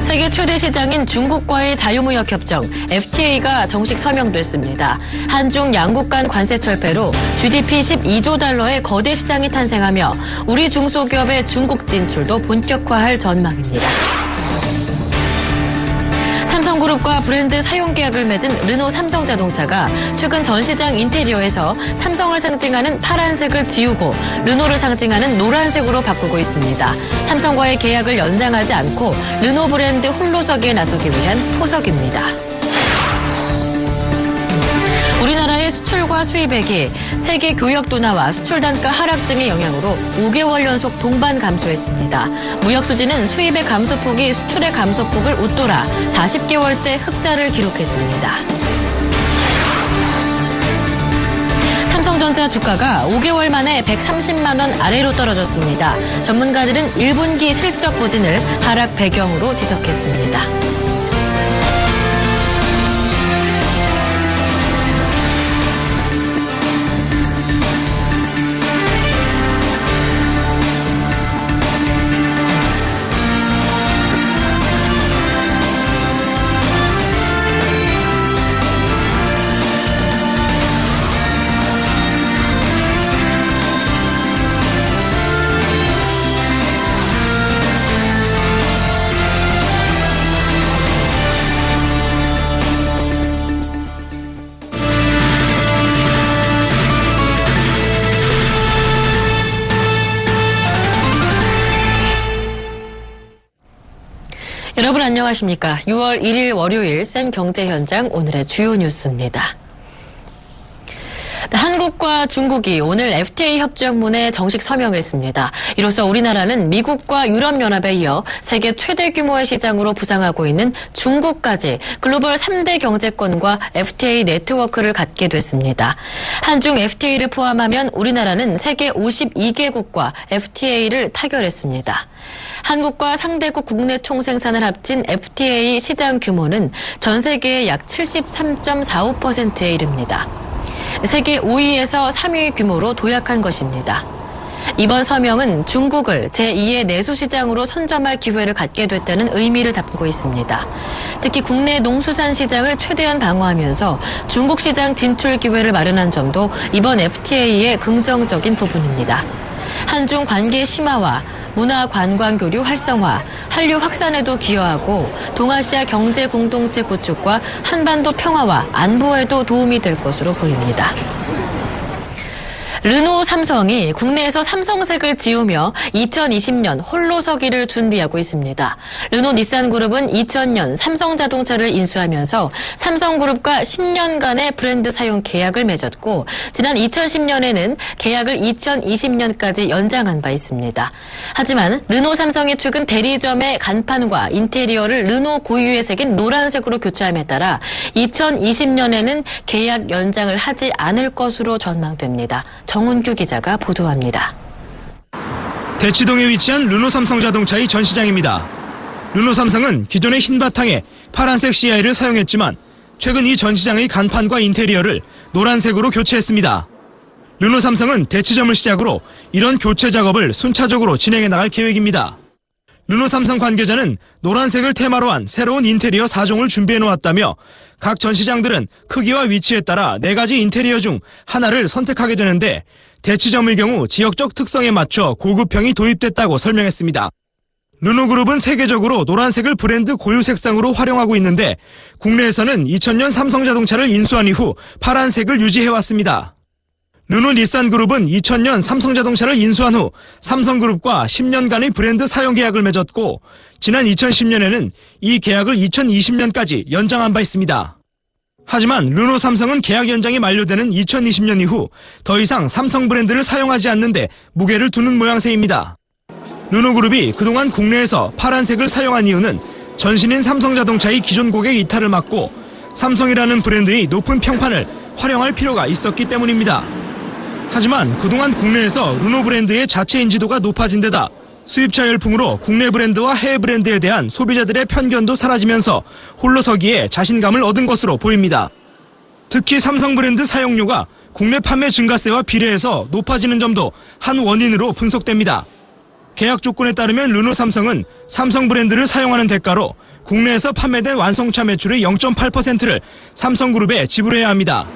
세계 최대 시장인 중국과의 자유무역협정 FTA가 정식 서명됐습니다. 한중 양국 간 관세 철폐로 GDP 12조 달러의 거대 시장이 탄생하며 우리 중소기업의 중국 진출도 본격화할 전망입니다. 삼성그룹과 브랜드 사용 계약을 맺은 르노 삼성자동차가 최근 전시장 인테리어에서 삼성을 상징하는 파란색을 지우고 르노를 상징하는 노란색으로 바꾸고 있습니다. 삼성과의 계약을 연장하지 않고 르노 브랜드 홀로서기에 나서기 위한 포석입니다. 우리나라의 수출과 수입액이 세계 교역 둔화와 수출 단가 하락 등의 영향으로 5개월 연속 동반 감소했습니다. 무역 수지는 수입의 감소폭이 수출의 감소폭을 웃돌아 40개월째 흑자를 기록했습니다. 삼성전자 주가가 5개월 만에 130만 원 아래로 떨어졌습니다. 전문가들은 1분기 실적 부진을 하락 배경으로 지적했습니다. 여러분 안녕하십니까. 6월 1일 월요일 센 경제 현장 오늘의 주요 뉴스입니다. 한국과 중국이 오늘 FTA 협정문에 정식 서명했습니다. 이로써 우리나라는 미국과 유럽연합에 이어 세계 최대 규모의 시장으로 부상하고 있는 중국까지 글로벌 3대 경제권과 FTA 네트워크를 갖게 됐습니다. 한중 FTA를 포함하면 우리나라는 세계 52개국과 FTA를 타결했습니다. 한국과 상대국 국내 총생산을 합친 FTA 시장 규모는 전 세계의 약 73.45%에 이릅니다. 세계 5위에서 3위 규모로 도약한 것입니다. 이번 서명은 중국을 제2의 내수시장으로 선점할 기회를 갖게 됐다는 의미를 담고 있습니다. 특히 국내 농수산 시장을 최대한 방어하면서 중국 시장 진출 기회를 마련한 점도 이번 FTA의 긍정적인 부분입니다. 한중 관계 심화와 문화 관광 교류 활성화, 한류 확산에도 기여하고 동아시아 경제 공동체 구축과 한반도 평화와 안보에도 도움이 될 것으로 보입니다. 르노 삼성이 국내에서 삼성색을 지우며 2020년 홀로서기를 준비하고 있습니다. 르노 닛산그룹은 2000년 삼성자동차를 인수하면서 삼성그룹과 10년간의 브랜드 사용 계약을 맺었고 지난 2010년에는 계약을 2020년까지 연장한 바 있습니다. 하지만 르노 삼성이 최근 대리점의 간판과 인테리어를 르노 고유의 색인 노란색으로 교체함에 따라 2020년에는 계약 연장을 하지 않을 것으로 전망됩니다. 정은규 기자가 보도합니다. 대치동에 위치한 르노 삼성자동차의 전시장입니다. 르노 삼성은 기존의 흰 바탕에 파란색 CI를 사용했지만 최근 이 전시장의 간판과 인테리어를 노란색으로 교체했습니다. 르노 삼성은 대치점을 시작으로 이런 교체 작업을 순차적으로 진행해 나갈 계획입니다. 르노 삼성 관계자는 노란색을 테마로 한 새로운 인테리어 4종을 준비해 놓았다며 각 전시장들은 크기와 위치에 따라 4가지 인테리어 중 하나를 선택하게 되는데 대치점의 경우 지역적 특성에 맞춰 고급형이 도입됐다고 설명했습니다. 르노그룹은 세계적으로 노란색을 브랜드 고유 색상으로 활용하고 있는데 국내에서는 2000년 삼성자동차를 인수한 이후 파란색을 유지해왔습니다. 르노 닛산그룹은 2000년 삼성자동차를 인수한 후 삼성그룹과 10년간의 브랜드 사용 계약을 맺었고 지난 2010년에는 이 계약을 2020년까지 연장한 바 있습니다. 하지만 르노 삼성은 계약 연장이 만료되는 2020년 이후 더 이상 삼성 브랜드를 사용하지 않는데 무게를 두는 모양새입니다. 르노그룹이 그동안 국내에서 파란색을 사용한 이유는 전신인 삼성자동차의 기존 고객 이탈을 막고 삼성이라는 브랜드의 높은 평판을 활용할 필요가 있었기 때문입니다. 하지만 그동안 국내에서 르노 브랜드의 자체 인지도가 높아진 데다 수입차 열풍으로 국내 브랜드와 해외 브랜드에 대한 소비자들의 편견도 사라지면서 홀로서기에 자신감을 얻은 것으로 보입니다. 특히 삼성 브랜드 사용료가 국내 판매 증가세와 비례해서 높아지는 점도 한 원인으로 분석됩니다. 계약 조건에 따르면 르노삼성은 삼성 브랜드를 사용하는 대가로 국내에서 판매된 완성차 매출의 0.8%를 삼성그룹에 지불해야 합니다.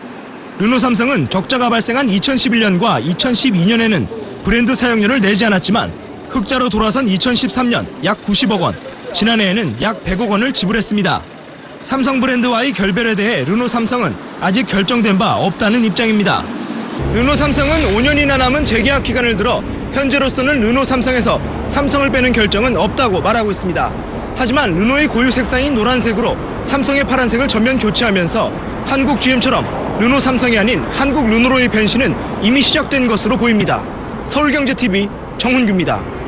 르노삼성은 적자가 발생한 2011년과 2012년에는 브랜드 사용료를 내지 않았지만 흑자로 돌아선 2013년 약 90억 원, 지난해에는 약 100억 원을 지불했습니다. 삼성 브랜드와의 결별에 대해 르노삼성은 아직 결정된 바 없다는 입장입니다. 르노삼성은 5년이나 남은 재계약 기간을 들어 현재로서는 르노삼성에서 삼성을 빼는 결정은 없다고 말하고 있습니다. 하지만 르노의 고유 색상인 노란색으로 삼성의 파란색을 전면 교체하면서 한국 GM처럼 르노삼성이 아닌 한국 르노로의 변신은 이미 시작된 것으로 보입니다. 서울경제TV 정훈규입니다.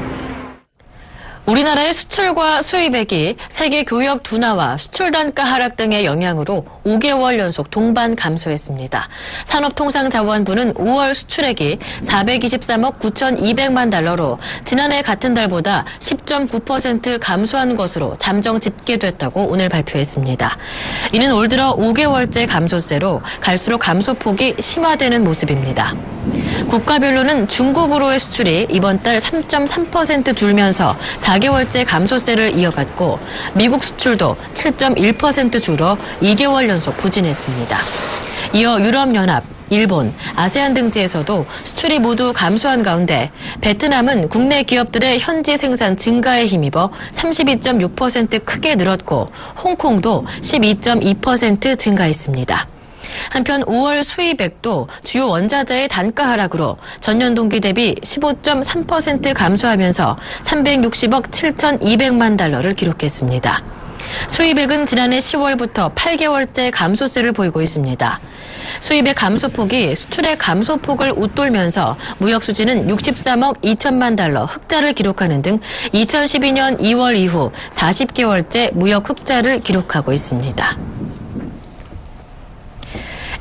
우리나라의 수출과 수입액이 세계 교역 둔화와 수출 단가 하락 등의 영향으로 5개월 연속 동반 감소했습니다. 산업통상자원부는 5월 수출액이 423억 9,200만 달러로 지난해 같은 달보다 10.9% 감소한 것으로 잠정 집계됐다고 오늘 발표했습니다. 이는 올 들어 5개월째 감소세로 갈수록 감소폭이 심화되는 모습입니다. 국가별로는 중국으로의 수출이 이번 달 3.3% 줄면서 4개월째 감소세를 이어갔고 미국 수출도 7.1% 줄어 2개월 연속 부진했습니다. 이어 유럽연합, 일본, 아세안 등지에서도 수출이 모두 감소한 가운데 베트남은 국내 기업들의 현지 생산 증가에 힘입어 32.6% 크게 늘었고 홍콩도 12.2% 증가했습니다. 한편 5월 수입액도 주요 원자재의 단가 하락으로 전년 동기 대비 15.3% 감소하면서 360억 7,200만 달러를 기록했습니다. 수입액은 지난해 10월부터 8개월째 감소세를 보이고 있습니다. 수입의 감소폭이 수출의 감소폭을 웃돌면서 무역 수지는 63억 2천만 달러 흑자를 기록하는 등 2012년 2월 이후 40개월째 무역 흑자를 기록하고 있습니다.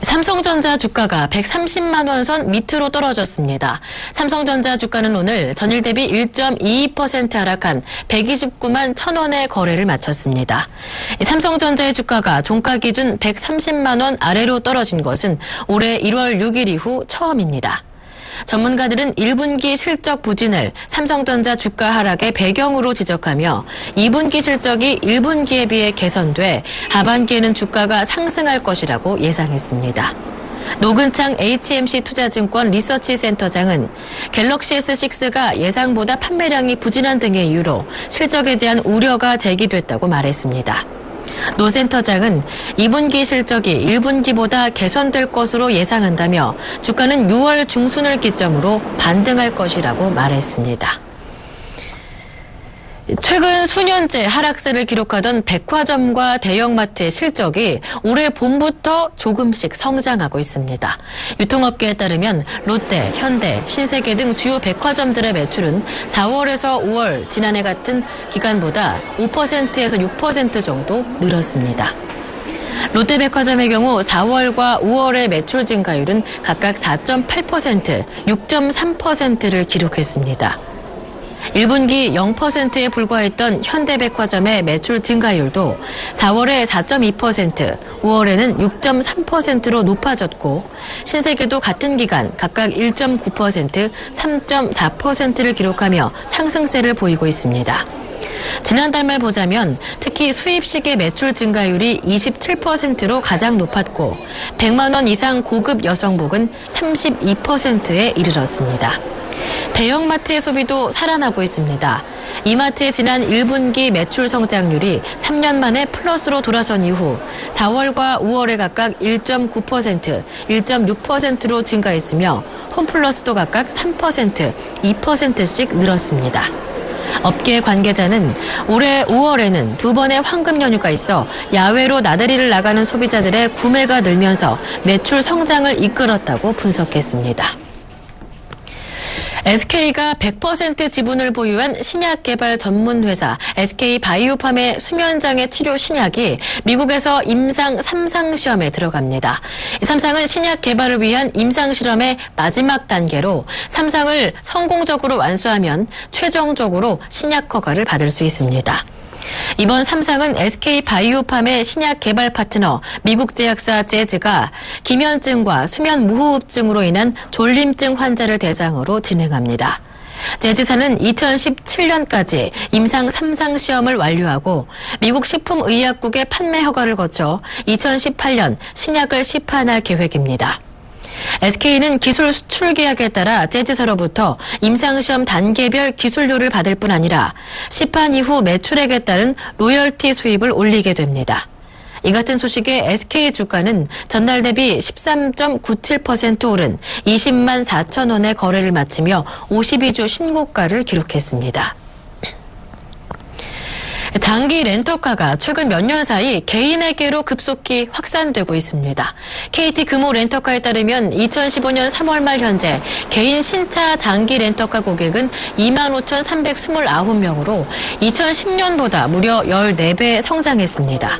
삼성전자 주가가 130만 원 선 밑으로 떨어졌습니다. 삼성전자 주가는 오늘 전일 대비 1.22% 하락한 129만 1,000원의 거래를 마쳤습니다. 삼성전자의 주가가 종가 기준 130만 원 아래로 떨어진 것은 올해 1월 6일 이후 처음입니다. 전문가들은 1분기 실적 부진을 삼성전자 주가 하락의 배경으로 지적하며 2분기 실적이 1분기에 비해 개선돼 하반기에는 주가가 상승할 것이라고 예상했습니다. 노근창 HMC 투자증권 리서치센터장은 갤럭시 S6가 예상보다 판매량이 부진한 등의 이유로 실적에 대한 우려가 제기됐다고 말했습니다. 노 센터장은 2분기 실적이 1분기보다 개선될 것으로 예상한다며 주가는 6월 중순을 기점으로 반등할 것이라고 말했습니다. 최근 수년째 하락세를 기록하던 백화점과 대형마트의 실적이 올해 봄부터 조금씩 성장하고 있습니다. 유통업계에 따르면 롯데, 현대, 신세계 등 주요 백화점들의 매출은 4월에서 5월 지난해 같은 기간보다 5%에서 6% 정도 늘었습니다. 롯데백화점의 경우 4월과 5월의 매출 증가율은 각각 4.8%, 6.3%를 기록했습니다. 1분기 0%에 불과했던 현대백화점의 매출 증가율도 4월에 4.2%, 5월에는 6.3%로 높아졌고 신세계도 같은 기간 각각 1.9%, 3.4%를 기록하며 상승세를 보이고 있습니다. 지난달 말 보자면 특히 수입식의 매출 증가율이 27%로 가장 높았고 100만 원 이상 고급 여성복은 32%에 이르렀습니다. 대형마트의 소비도 살아나고 있습니다. 이마트의 지난 1분기 매출 성장률이 3년 만에 플러스로 돌아선 이후 4월과 5월에 각각 1.9%, 1.6%로 증가했으며 홈플러스도 각각 3%, 2%씩 늘었습니다. 업계 관계자는 올해 5월에는 두 번의 황금 연휴가 있어 야외로 나들이를 나가는 소비자들의 구매가 늘면서 매출 성장을 이끌었다고 분석했습니다. SK가 100% 지분을 보유한 신약 개발 전문 회사 SK바이오팜의 수면장애 치료 신약이 미국에서 임상 3상 시험에 들어갑니다. 이 3상은 신약 개발을 위한 임상 실험의 마지막 단계로 3상을 성공적으로 완수하면 최종적으로 신약 허가를 받을 수 있습니다. 이번 3상은 SK바이오팜의 신약 개발 파트너 미국 제약사 재즈가 기면증과 수면 무호흡증으로 인한 졸림증 환자를 대상으로 진행합니다. 재즈사는 2017년까지 임상 3상 시험을 완료하고 미국 식품의약국의 판매 허가를 거쳐 2018년 신약을 시판할 계획입니다. SK는 기술 수출 계약에 따라 재즈사로부터 임상시험 단계별 기술료를 받을 뿐 아니라 시판 이후 매출액에 따른 로열티 수입을 올리게 됩니다. 이 같은 소식에 SK 주가는 전날 대비 13.97% 오른 20만 4천 원의 거래를 마치며 52주 신고가를 기록했습니다. 장기 렌터카가 최근 몇 년 사이 개인에게로 급속히 확산되고 있습니다. KT 금호 렌터카에 따르면 2015년 3월 말 현재 개인 신차 장기 렌터카 고객은 25,329명으로 2010년보다 무려 14배 성장했습니다.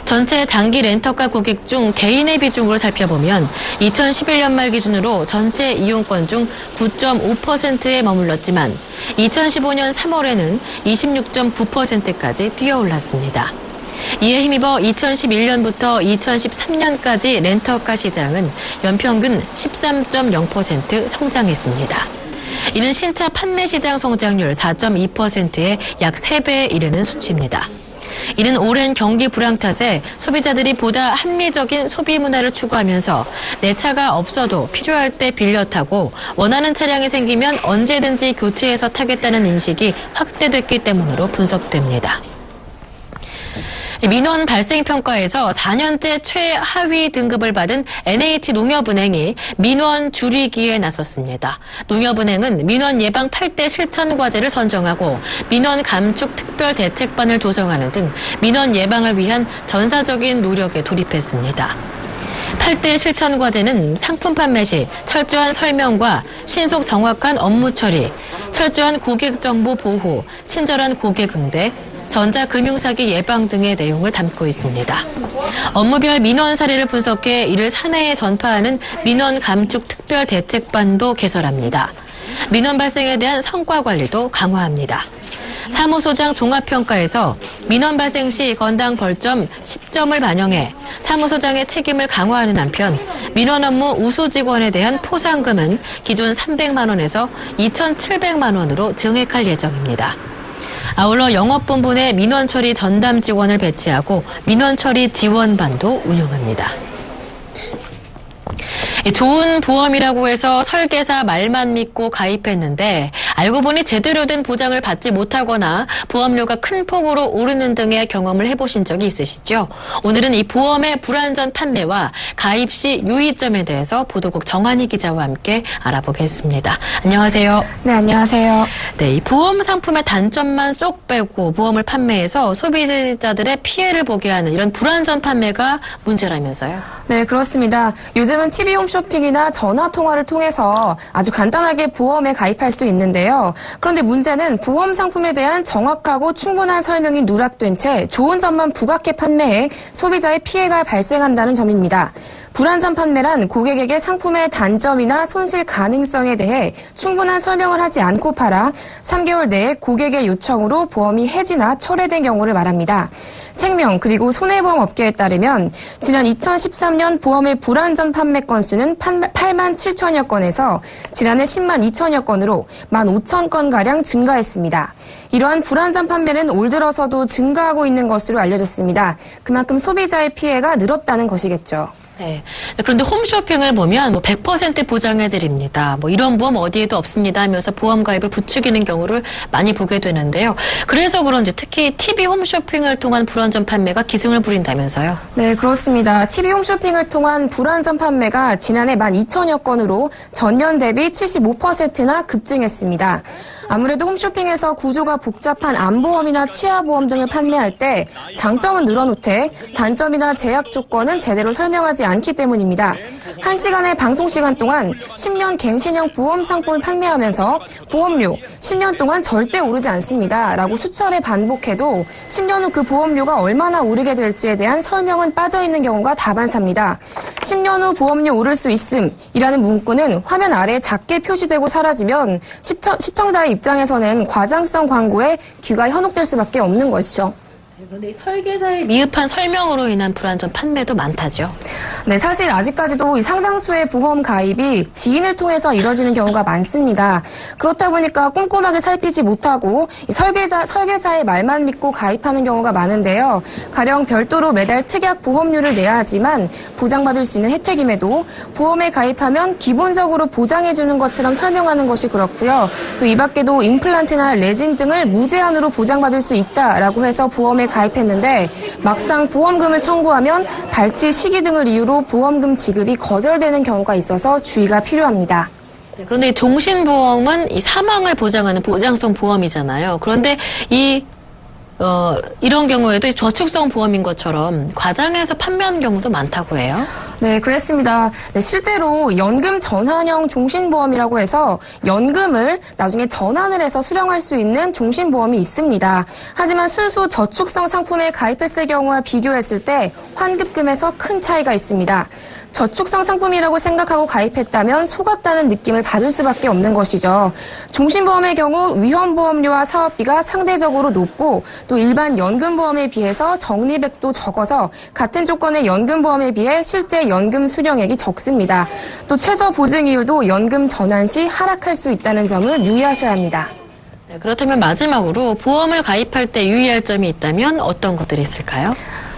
전체 장기 렌터카 고객 중 개인의 비중을 살펴보면 2011년 말 기준으로 전체 이용권 중 9.5%에 머물렀지만 2015년 3월에는 26.9%까지 뛰어올랐습니다. 이에 힘입어 2011년부터 2013년까지 렌터카 시장은 연평균 13.0% 성장했습니다. 이는 신차 판매 시장 성장률 4.2%의 약 3배에 이르는 수치입니다. 이는 오랜 경기 불황 탓에 소비자들이 보다 합리적인 소비 문화를 추구하면서 내 차가 없어도 필요할 때 빌려 타고 원하는 차량이 생기면 언제든지 교체해서 타겠다는 인식이 확대됐기 때문으로 분석됩니다. 민원 발생 평가에서 4년째 최하위 등급을 받은 NH농협은행이 민원 줄이기에 나섰습니다. 농협은행은 민원 예방 8대 실천 과제를 선정하고 민원 감축 특별 대책반을 조성하는 등 민원 예방을 위한 전사적인 노력에 돌입했습니다. 8대 실천 과제는 상품 판매 시 철저한 설명과 신속 정확한 업무 처리, 철저한 고객 정보 보호, 친절한 고객 응대, 전자금융사기 예방 등의 내용을 담고 있습니다. 업무별 민원 사례를 분석해 이를 사내에 전파하는 민원 감축 특별 대책반도 개설합니다. 민원 발생에 대한 성과 관리도 강화합니다. 사무소장 종합평가에서 민원 발생 시 건당 벌점 10점을 반영해 사무소장의 책임을 강화하는 한편 민원 업무 우수 직원에 대한 포상금은 기존 300만 원에서 2,700만 원으로 증액할 예정입니다. 아울러 영업본부 내 민원 처리 전담 직원을 배치하고 민원 처리 지원반도 운영합니다. 좋은 보험이라고 해서 설계사 말만 믿고 가입했는데 알고 보니 제대로 된 보장을 받지 못하거나 보험료가 큰 폭으로 오르는 등의 경험을 해보신 적이 있으시죠? 오늘은 이 보험의 불안전 판매와 가입 시 유의점에 대해서 보도국 정한희 기자와 함께 알아보겠습니다. 안녕하세요. 네, 안녕하세요. 네, 이 보험 상품의 단점만 쏙 빼고 보험을 판매해서 소비자들의 피해를 보게 하는 이런 불안전 판매가 문제라면서요? 네, 그렇습니다. 요즘은 TV 홈쇼핑이나 전화 통화를 통해서 아주 간단하게 보험에 가입할 수 있는데요. 그런데 문제는 보험 상품에 대한 정확하고 충분한 설명이 누락된 채 좋은 점만 부각해 판매해 소비자의 피해가 발생한다는 점입니다. 불안전 판매란 고객에게 상품의 단점이나 손실 가능성에 대해 충분한 설명을 하지 않고 팔아 3개월 내에 고객의 요청으로 보험이 해지나 철회된 경우를 말합니다. 생명 그리고 손해보험 업계에 따르면 지난 2013년 보험의 불안전 판매 건수는 8만 7천여 건에서 지난해 10만 2천여 건으로 1만 5천 건가량 증가했습니다. 이러한 불안전 판매는 올 들어서도 증가하고 있는 것으로 알려졌습니다. 그만큼 소비자의 피해가 늘었다는 것이겠죠. 네. 그런데 홈쇼핑을 보면 100% 보장해드립니다. 이런 보험 어디에도 없습니다 하면서 보험 가입을 부추기는 경우를 많이 보게 되는데요. 그래서 그런지 특히 TV 홈쇼핑을 통한 불안전 판매가 기승을 부린다면서요? 네, 그렇습니다. TV 홈쇼핑을 통한 불안전 판매가 지난해 12,000여 건으로 전년 대비 75%나 급증했습니다. 아무래도 홈쇼핑에서 구조가 복잡한 안보험이나 치아보험 등을 판매할 때 장점은 늘어놓되 단점이나 제약 조건은 제대로 설명하지 보장되지 않기 때문입니다. 1시간의 방송 시간 동안 10년 갱신형 보험 상품을 판매하면서 보험료 10년 동안 절대 오르지 않습니다. 라고 수차례 반복해도 10년 후 그 보험료가 얼마나 오르게 될지에 대한 설명은 빠져있는 경우가 다반사입니다. 10년 후 보험료 오를 수 있음이라는 문구는 화면 아래에 작게 표시되고 사라지면 시청자의 입장에서는 과장성 광고에 귀가 현혹될 수밖에 없는 것이죠. 그런데 이 설계사의 미흡한 설명으로 인한 불안전 판매도 많다죠. 네, 사실 아직까지도 이 상당수의 보험 가입이 지인을 통해서 이뤄지는 경우가 많습니다. 그렇다 보니까 꼼꼼하게 살피지 못하고 이 설계사의 말만 믿고 가입하는 경우가 많은데요. 가령 별도로 매달 특약 보험료를 내야 하지만 보장받을 수 있는 혜택임에도 보험에 가입하면 기본적으로 보장해주는 것처럼 설명하는 것이 그렇고요. 또 이 밖에도 임플란트나 레진 등을 무제한으로 보장받을 수 있다라고 해서 보험에 가입했는데 막상 보험금을 청구하면 발치 시기 등을 이유로 보험금 지급이 거절되는 경우가 있어서 주의가 필요합니다. 네, 그런데 이 종신보험은 이 사망을 보장하는 보장성 보험이잖아요. 그런데 이런 경우에도 저축성 보험인 것처럼 과장해서 판매하는 경우도 많다고 해요. 네, 그렇습니다. 네, 실제로 연금 전환형 종신보험이라고 해서 연금을 나중에 전환을 해서 수령할 수 있는 종신보험이 있습니다. 하지만 순수 저축성 상품에 가입했을 경우와 비교했을 때 환급금에서 큰 차이가 있습니다. 저축성 상품이라고 생각하고 가입했다면 속았다는 느낌을 받을 수밖에 없는 것이죠. 종신보험의 경우 위험보험료와 사업비가 상대적으로 높고 또 일반 연금보험에 비해서 적립액도 적어서 같은 조건의 연금보험에 비해 실제 연금 수령액이 적습니다. 또 최저 보증이율도 연금 전환 시 하락할 수 있다는 점을 유의하셔야 합니다. 네, 그렇다면 마지막으로 보험을 가입할 때 유의할 점이 있다면 어떤 것들이 있을까요?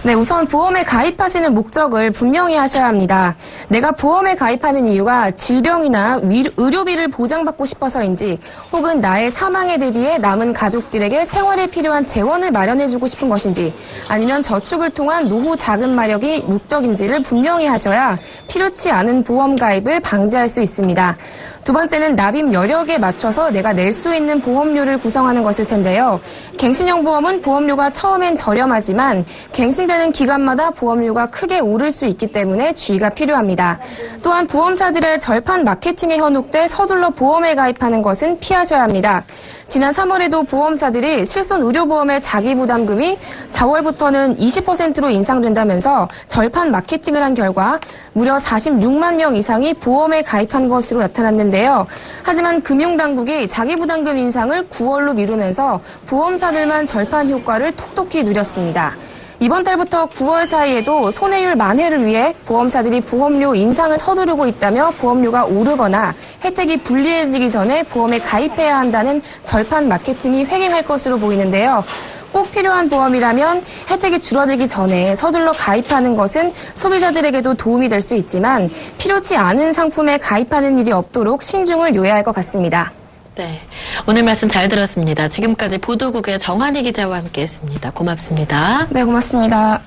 네, 우선 보험에 가입하시는 목적을 분명히 하셔야 합니다. 내가 보험에 가입하는 이유가 질병이나 의료비를 보장받고 싶어서인지 혹은 나의 사망에 대비해 남은 가족들에게 생활에 필요한 재원을 마련해주고 싶은 것인지 아니면 저축을 통한 노후 자금 마련이 목적인지를 분명히 하셔야 필요치 않은 보험 가입을 방지할 수 있습니다. 두 번째는 납입 여력에 맞춰서 내가 낼 수 있는 보험료를 구성하는 것일 텐데요. 갱신형 보험은 보험료가 처음엔 저렴하지만 갱신되는 기간마다 보험료가 크게 오를 수 있기 때문에 주의가 필요합니다. 또한 보험사들의 절판 마케팅에 현혹돼 서둘러 보험에 가입하는 것은 피하셔야 합니다. 지난 3월에도 보험사들이 실손 의료보험의 자기부담금이 4월부터는 20%로 인상된다면서 절판 마케팅을 한 결과 무려 46만 명 이상이 보험에 가입한 것으로 나타났는데요. 하지만 금융당국이 자기부담금 인상을 9월로 미루면서 보험사들만 절판 효과를 톡톡히 누렸습니다. 이번 달부터 9월 사이에도 손해율 만회를 위해 보험사들이 보험료 인상을 서두르고 있다며 보험료가 오르거나 혜택이 불리해지기 전에 보험에 가입해야 한다는 절판 마케팅이 횡행할 것으로 보이는데요. 꼭 필요한 보험이라면 혜택이 줄어들기 전에 서둘러 가입하는 것은 소비자들에게도 도움이 될 수 있지만 필요치 않은 상품에 가입하는 일이 없도록 신중을 요해야 할 것 같습니다. 네, 오늘 말씀 잘 들었습니다. 지금까지 보도국의 정한희 기자와 함께했습니다. 고맙습니다. 네, 고맙습니다.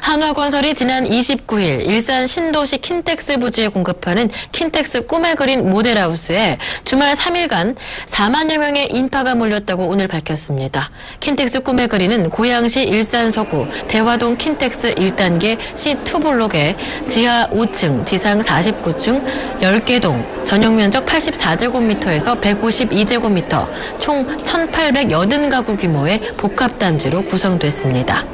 한화건설이 지난 29일 일산 신도시 킨텍스 부지에 공급하는 킨텍스 꿈에 그린 모델하우스에 주말 3일간 4만여 명의 인파가 몰렸다고 오늘 밝혔습니다. 킨텍스 꿈에 그리는 고양시 일산 서구 대화동 킨텍스 1단계 C2블록에 지하 5층, 지상 49층, 10개 동, 전용 면적 84제곱미터에서 152제곱미터, 총 1,880가구 규모의 복합단지로 구성됐습니다.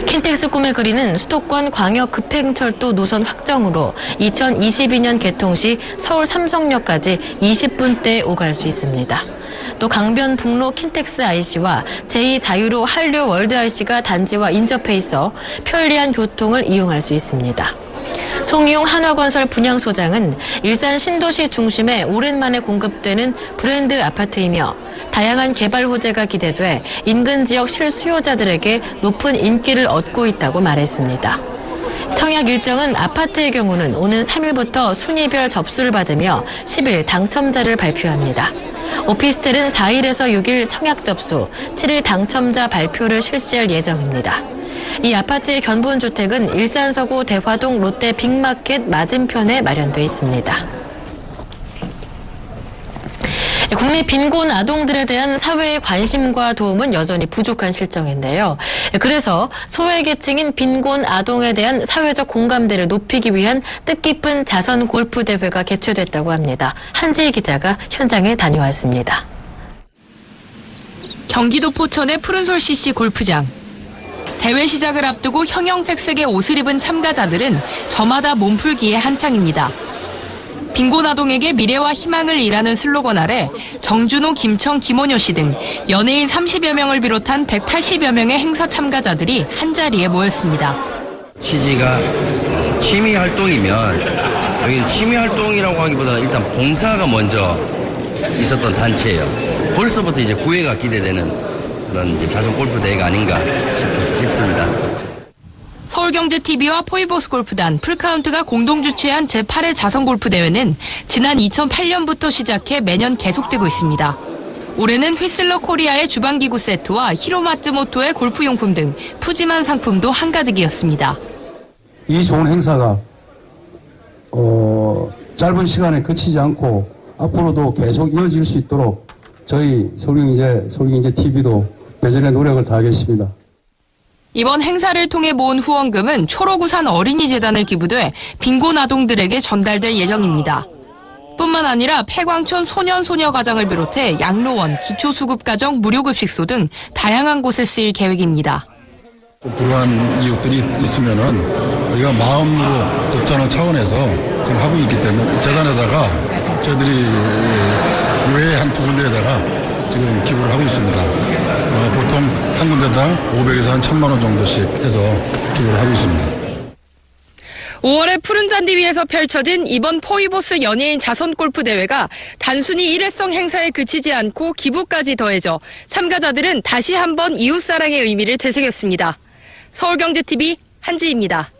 킨텍스 꿈에 그리는 수도권 광역 급행철도 노선 확정으로 2022년 개통 시 서울 삼성역까지 20분대에 오갈 수 있습니다. 또 강변북로 킨텍스 IC와 제2자유로 한류 월드 IC가 단지와 인접해 있어 편리한 교통을 이용할 수 있습니다. 송이용 한화건설 분양소장은 일산 신도시 중심에 오랜만에 공급되는 브랜드 아파트이며 다양한 개발 호재가 기대돼 인근 지역 실수요자들에게 높은 인기를 얻고 있다고 말했습니다. 청약 일정은 아파트의 경우는 오는 3일부터 순위별 접수를 받으며 10일 당첨자를 발표합니다. 오피스텔은 4일에서 6일 청약 접수, 7일 당첨자 발표를 실시할 예정입니다. 이 아파트의 견본주택은 일산 서구 대화동 롯데 빅마켓 맞은편에 마련돼 있습니다. 국내 빈곤 아동들에 대한 사회의 관심과 도움은 여전히 부족한 실정인데요. 그래서 소외계층인 빈곤 아동에 대한 사회적 공감대를 높이기 위한 뜻깊은 자선 골프 대회가 개최됐다고 합니다. 한지희 기자가 현장에 다녀왔습니다. 경기도 포천의 푸른솔 CC 골프장. 대회 시작을 앞두고 형형색색의 옷을 입은 참가자들은 저마다 몸풀기에 한창입니다. 빈곤 아동에게 미래와 희망을 이라는 슬로건 아래 정준호, 김청, 김원효 씨 등 연예인 30여 명을 비롯한 180여 명의 행사 참가자들이 한자리에 모였습니다. 취지가 취미 활동이면 여기는 취미 활동이라고 하기보다는 일단 봉사가 먼저 있었던 단체예요. 벌써부터 이제 구애가 기대되는 그런 이제 자선 골프 대회가 아닌가 싶습니다. 서울경제TV와 포이보스 골프단, 풀카운트가 공동 주최한 제8회 자선골프대회는 지난 2008년부터 시작해 매년 계속되고 있습니다. 올해는 휘슬러 코리아의 주방기구 세트와 히로마츠모토의 골프용품 등 푸짐한 상품도 한가득이었습니다. 이 좋은 행사가 짧은 시간에 그치지 않고 앞으로도 계속 이어질 수 있도록 저희 서울경제TV도 배전의 노력을 다하겠습니다. 이번 행사를 통해 모은 후원금은 초록우산 어린이재단에 기부돼 빈곤 아동들에게 전달될 예정입니다. 뿐만 아니라 폐광촌 소년소녀가정을 비롯해 양로원, 기초수급가정, 무료급식소 등 다양한 곳에 쓰일 계획입니다. 불우한 이웃들이 있으면은 우리가 마음으로 돕자는 차원에서 지금 하고 있기 때문에 재단에다가 저희들이 외에 한 두 군데에다가 지금 기부를 하고 있습니다. 보통 한 군데당 500에서 한 1,000만 원 정도씩 해서 기부를 하고 있습니다. 5월에 푸른 잔디 위에서 펼쳐진 이번 포이보스 연예인 자선 골프 대회가 단순히 일회성 행사에 그치지 않고 기부까지 더해져 참가자들은 다시 한번 이웃사랑의 의미를 되새겼습니다. 서울경제TV 한지희입니다.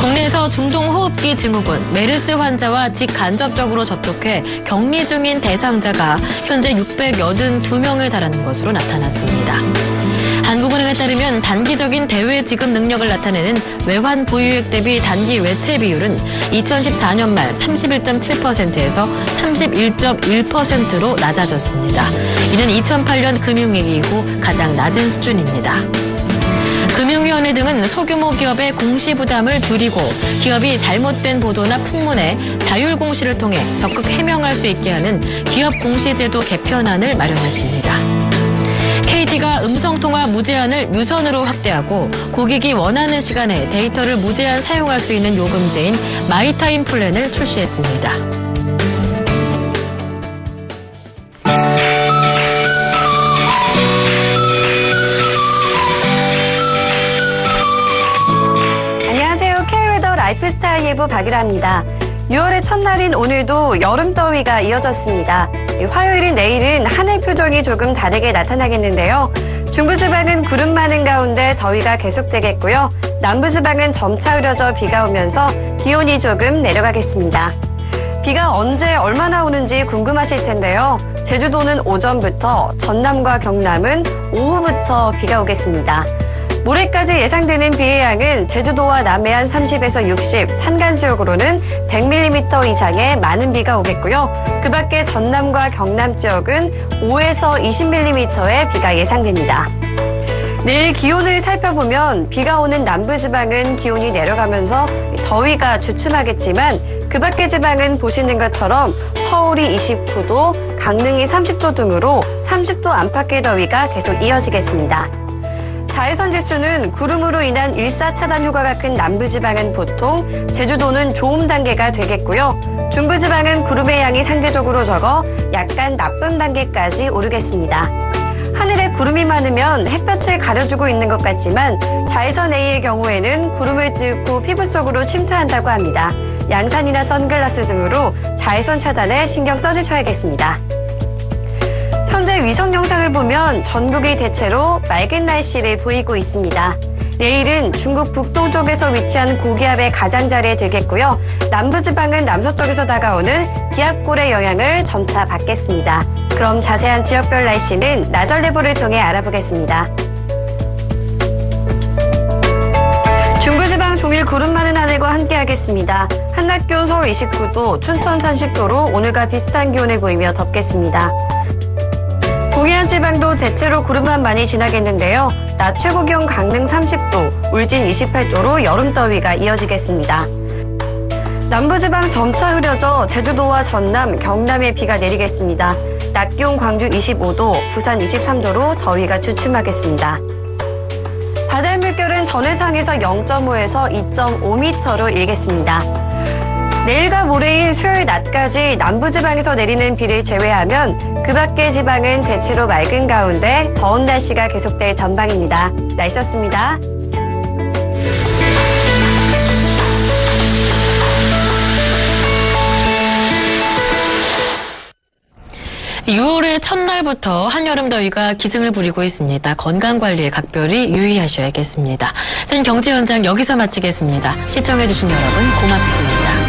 국내에서 중동호흡기 증후군, 메르스 환자와 직간접적으로 접촉해 격리 중인 대상자가 현재 682명에 달하는 것으로 나타났습니다. 한국은행에 따르면 단기적인 대외 지급 능력을 나타내는 외환 보유액 대비 단기 외채 비율은 2014년 말 31.7%에서 31.1%로 낮아졌습니다. 이는 2008년 금융위기 이후 가장 낮은 수준입니다. 금융위원회 등은 소규모 기업의 공시 부담을 줄이고 기업이 잘못된 보도나 풍문에 자율 공시를 통해 적극 해명할 수 있게 하는 기업 공시 제도 개편안을 마련했습니다. KT가 음성통화 무제한을 유선으로 확대하고 고객이 원하는 시간에 데이터를 무제한 사용할 수 있는 요금제인 마이타임 플랜을 출시했습니다. 안녕하세요. K웨더 라이프스타일 예보 박유라입니다. 6월의 첫날인 오늘도 여름 더위가 이어졌습니다. 화요일인 내일은 하늘 표정이 조금 다르게 나타나겠는데요. 중부지방은 구름 많은 가운데 더위가 계속되겠고요. 남부지방은 점차 흐려져 비가 오면서 기온이 조금 내려가겠습니다. 비가 언제 얼마나 오는지 궁금하실 텐데요. 제주도는 오전부터, 전남과 경남은 오후부터 비가 오겠습니다. 모레까지 예상되는 비의 양은 제주도와 남해안 30에서 60, 산간 지역으로는 100mm 이상의 많은 비가 오겠고요. 그 밖에 전남과 경남 지역은 5에서 20mm의 비가 예상됩니다. 내일 기온을 살펴보면 비가 오는 남부지방은 기온이 내려가면서 더위가 주춤하겠지만 그 밖의 지방은 보시는 것처럼 서울이 29도, 강릉이 30도 등으로 30도 안팎의 더위가 계속 이어지겠습니다. 자외선 지수는 구름으로 인한 일사차단 효과가 큰 남부지방은 보통, 제주도는 좋음 단계가 되겠고요. 중부지방은 구름의 양이 상대적으로 적어 약간 나쁨 단계까지 오르겠습니다. 하늘에 구름이 많으면 햇볕을 가려주고 있는 것 같지만 자외선 A의 경우에는 구름을 뚫고 피부 속으로 침투한다고 합니다. 양산이나 선글라스 등으로 자외선 차단에 신경 써주셔야겠습니다. 현재 위성 영상을 보면 전국이 대체로 맑은 날씨를 보이고 있습니다. 내일은 중국 북동쪽에서 위치한 고기압의 가장자리에 들겠고요. 남부지방은 남서쪽에서 다가오는 기압골의 영향을 점차 받겠습니다. 그럼 자세한 지역별 날씨는 나절 예보를 통해 알아보겠습니다. 중부지방 종일 구름 많은 하늘과 함께하겠습니다. 한낮 기온 서울 29도, 춘천 30도로 오늘과 비슷한 기온을 보이며 덥겠습니다. 동해안 지방도 대체로 구름만 많이 지나겠는데요. 낮 최고 기온 강릉 30도, 울진 28도로 여름더위가 이어지겠습니다. 남부지방 점차 흐려져 제주도와 전남, 경남에 비가 내리겠습니다. 낮 기온 광주 25도, 부산 23도로 더위가 주춤하겠습니다. 바다의 물결은 전해상에서 0.5에서 2.5m로 일겠습니다. 내일과 모레인 수요일 낮까지 남부지방에서 내리는 비를 제외하면 그 밖의 지방은 대체로 맑은 가운데 더운 날씨가 계속될 전망입니다. 날씨였습니다. 6월의 첫날부터 한여름 더위가 기승을 부리고 있습니다. 건강관리에 각별히 유의하셔야겠습니다. 전 경제 현장 여기서 마치겠습니다. 시청해주신 여러분 고맙습니다.